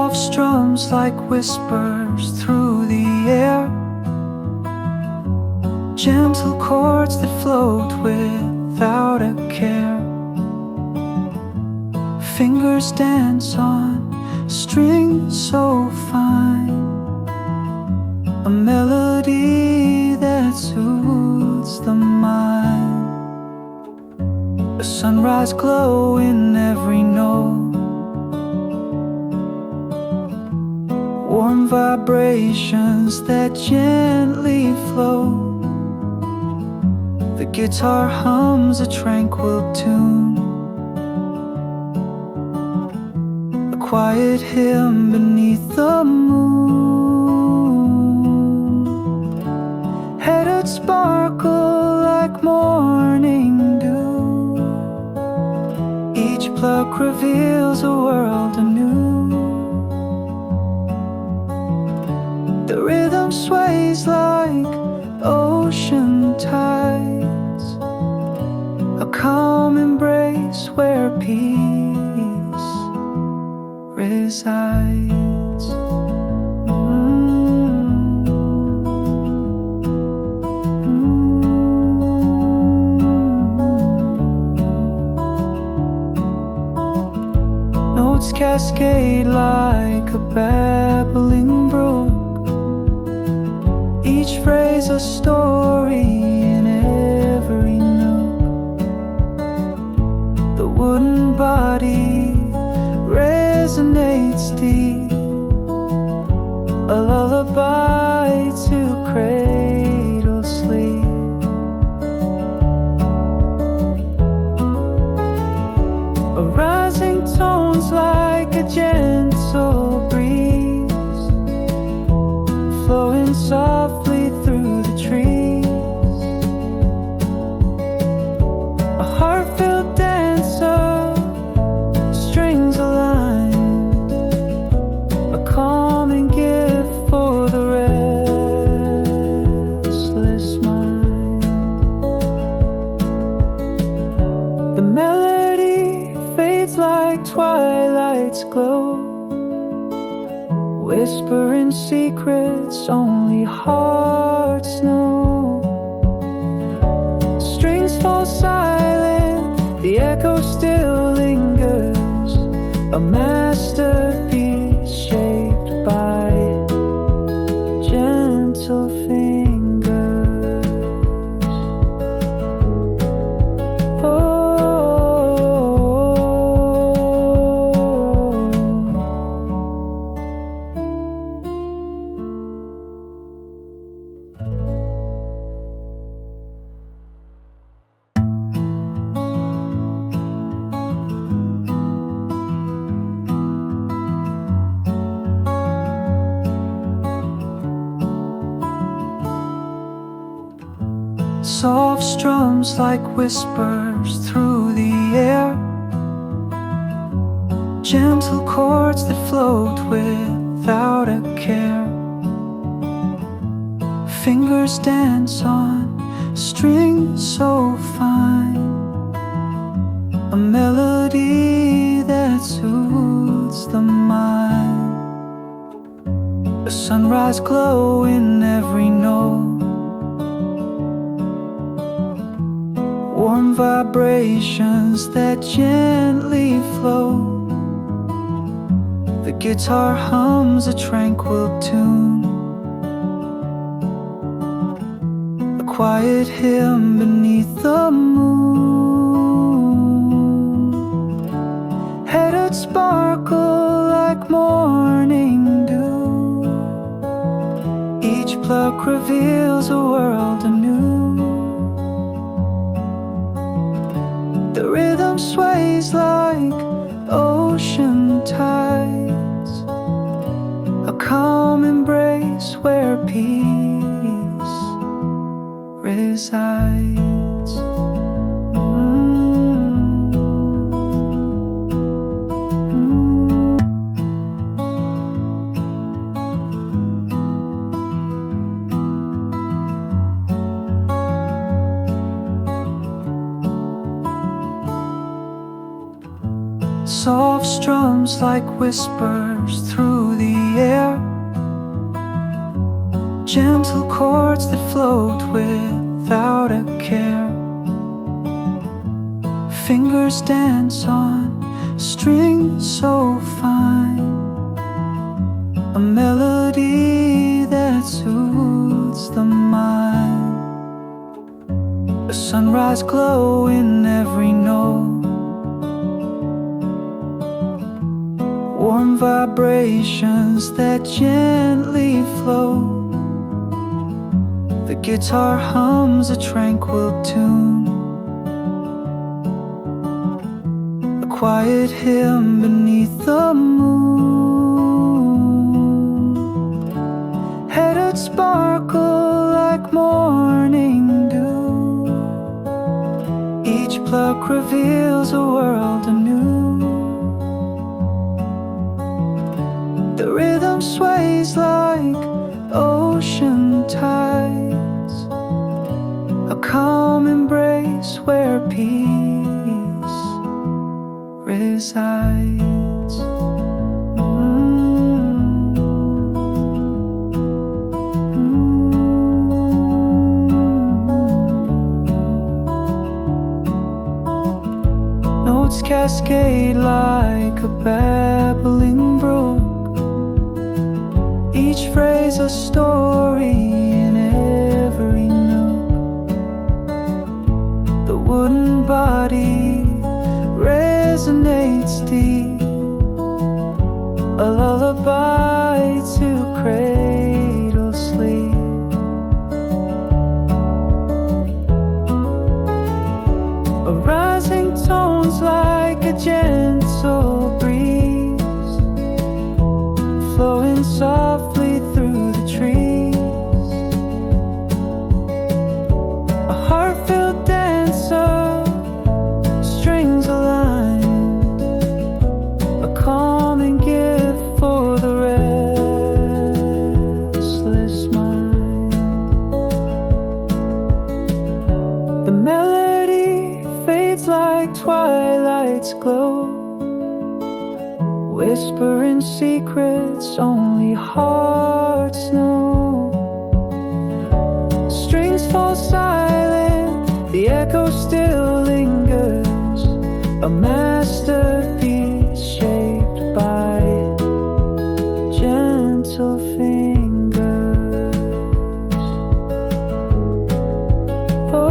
Soft strums like whispers through the air, gentle chords that float without a care. Fingers dance on strings so fine, a melody that soothes the mind. A sunrise glow in every note, warm vibrations that gently flow. The guitar hums a tranquil tune, a quiet hymn beneath the moon. Headed sparkle like morning dew, each pluck reveals a world anew. The rhythm sways like ocean tides, a calm embrace where peace resides. Notes cascade like a babbling brook, each phrase a story in every nook. The wooden body resonates deep, a lullaby to cradle sleep. A rising tones like a gentle breeze, flowing softly through the trees. A heart-filled dancer, strings aligned, a calming gift for the restless mind. The melody fades like twilight's glow, whispering secrets only hearts know. Strings fall silent, the echo still lingers, a masterpiece shaped by gentle fingers. Oh, soft strums like whispers through the air, gentle chords that float without a care. Fingers dance on strings so fine, a melody that soothes the mind. A sunrise glow in every note, warm vibrations that gently flow. The guitar hums a tranquil tune, a quiet hymn beneath the moon. Headed sparkle like morning dew, each pluck reveals a world anew. The rhythm sways like ocean tides, a calm embrace where peace resides. Soft strums like whispers through the air, gentle chords that float without a care. Fingers dance on strings so fine, a melody that soothes the mind. A sunrise glow in every note, warm vibrations that gently flow. The guitar hums a tranquil tune, a quiet hymn beneath the moon. Headed sparkle like morning dew, each pluck reveals a world anew. The rhythm sways like ocean tides, a calm embrace where peace resides. Notes cascade like a babbling brook, each phrase a story in every nook. The wooden body resonates deep, a lullaby to cradle sleep. A rising tones like a gentle breeze, flowing softly through the trees. A heart-filled dance of strings aligned, a calming gift for the restless mind. The melody fades like twilight's glow, whispering secrets only hearts know. Strings fall silent, the echo still lingers, a masterpiece shaped by gentle fingers. Oh,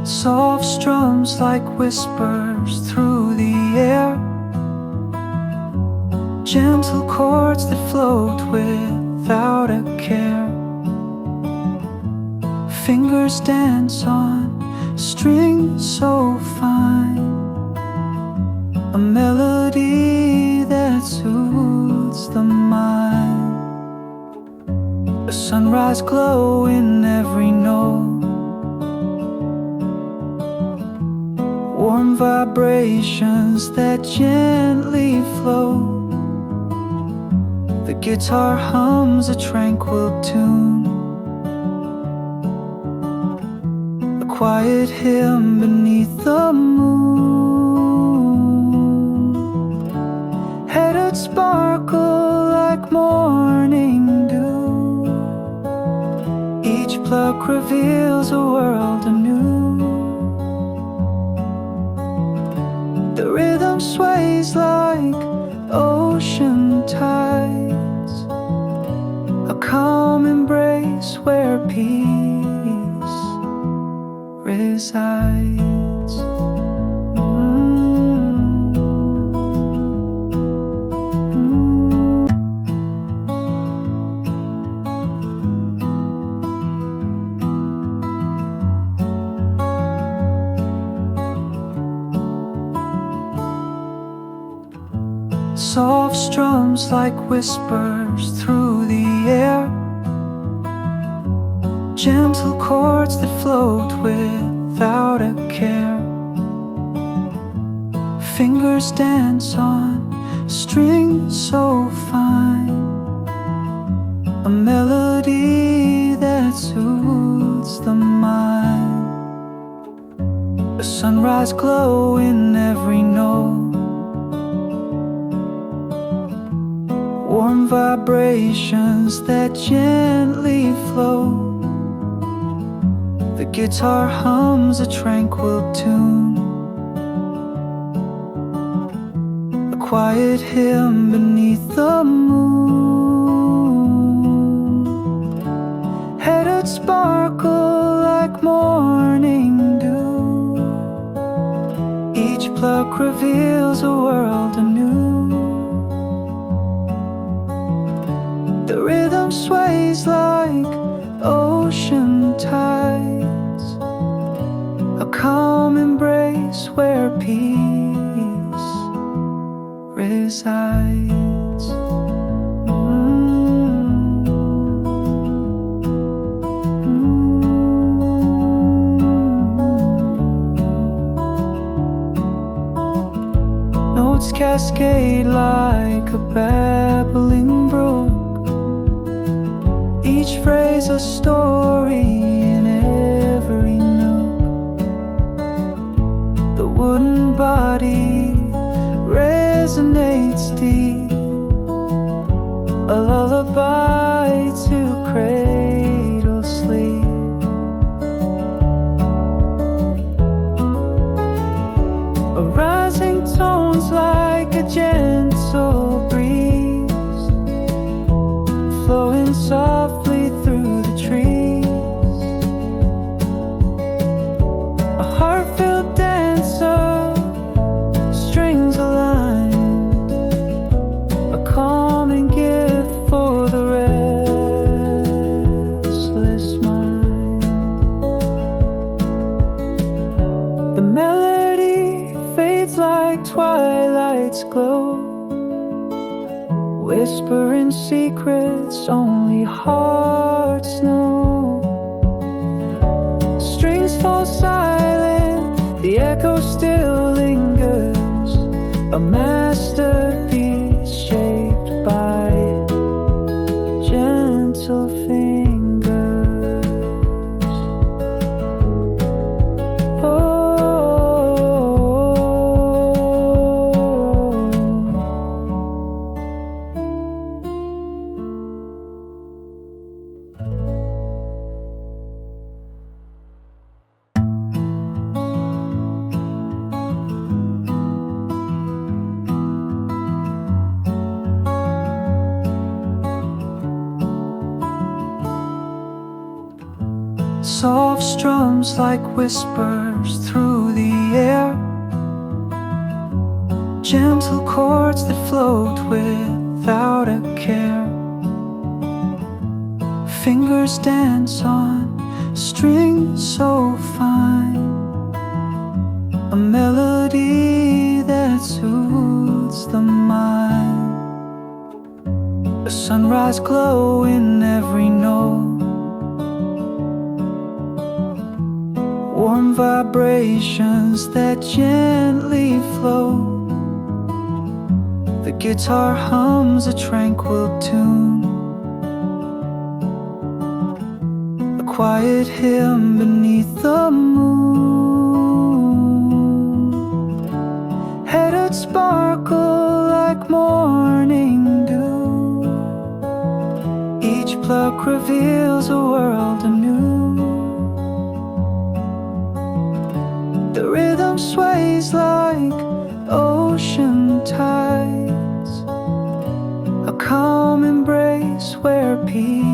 soft strums like whispers through the air, gentle chords that float without a care. Fingers dance on strings so fine, a melody that soothes the mind. A sunrise glow in every note, warm vibrations that gently flow. The guitar hums a tranquil tune, a quiet hymn beneath the moon. Headed sparkle like morning dew, each pluck reveals a world anew. The rhythm sways like ocean tides, a calm embrace where peace resides. Soft strums like whispers through the air, gentle chords that float without a care. Fingers dance on strings so fine, a melody that soothes the mind. A sunrise glow in every note, warm vibrations that gently flow. The guitar hums a tranquil tune, a quiet hymn beneath the moon. Headed sparkle like morning dew, each pluck reveals a world anew. The rhythm sways like ocean tides, a calm embrace where peace resides. Notes cascade like a babbling brook, each phrase a story in every nook. The wooden body resonates deep, a lullaby to cradle sleep. A rising tones like a gentle breeze, flowing softly through the trees. A heart-filled dancer, strings aligned, a calming gift for the restless mind. The melody fades like twilight's glow, whispering secrets only hearts know. Strings fall silent, the echo still lingers, a masterpiece shaped by gentle fingers. Oh, soft strums like whispers through the air, gentle chords that float without a care. Fingers dance on strings so fine, a melody that soothes the mind. A sunrise glow in every note, warm vibrations that gently flow. The guitar hums a tranquil tune, a quiet hymn beneath the moon. Headed sparkle like morning dew, each pluck reveals a world anew. The rhythm sways like ocean tides, a calm embrace where peace